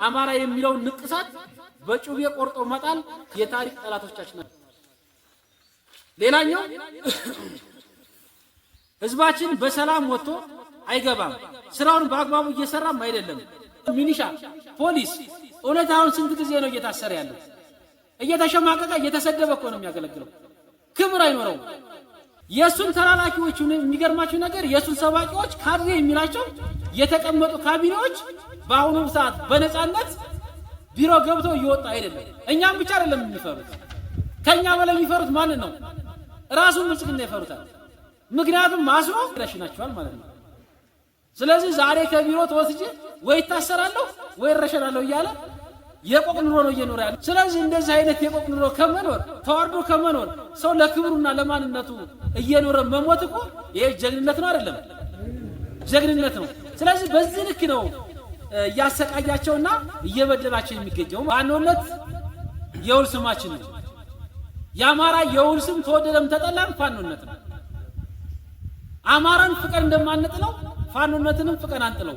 አማራ የሚለው ንቅሳት በጩቤ ቆርጦ መጣል የታሪክ ጠላቶቻችን ናቸው። ሌላኛው ህዝባችን በሰላም ወጥቶ አይገባም፣ ስራውን በአግባቡ እየሰራም አይደለም። ሚኒሻ ፖሊስ እውነታውን ስንት ጊዜ ነው እየታሰረ ያለው? እየተሸማቀቀ እየተሰደበ እኮ ነው የሚያገለግለው። ክብር አይኖረው። የሱን ተላላኪዎች የሚገርማችሁ ነገር የሱን ሰባቂዎች ካድሬ የሚላቸው የተቀመጡ ካቢኔዎች በአሁኑ ሰዓት በነፃነት ቢሮ ገብተው እየወጣ አይደለም። እኛም ብቻ አይደለም የሚፈሩት፣ ከኛ በላይ የሚፈሩት ማን ነው? ራሱን ብልጽግና ይፈሩታል። ምክንያቱም ማስሮ ረሽናቸዋል ማለት ነው። ስለዚህ ዛሬ ከቢሮ ተወስጄ ወይ ታሰራለሁ ወይ ረሸናለሁ እያለ የቆቅ ኑሮ ነው እየኖረ ያለው። ስለዚህ እንደዚህ አይነት የቆቅ ኑሮ ከመኖር ተዋርዶ ከመኖር ሰው ለክብሩና ለማንነቱ እየኖረ መሞት እኮ ይሄ ጀግንነት ነው አይደለም? ጀግንነት ነው። ስለዚህ በዚህ ልክ ነው እያሰቃያቸውና እየበደላቸው የሚገኘው። ፋኖነት የውል ስማችን ነው። የአማራ የውል ስም ተወደደም ተጠላም ፋኖነት ነው። አማራን ፍቅር እንደማንጥለው ፋኖነትንም ፍቅር አንጥለው።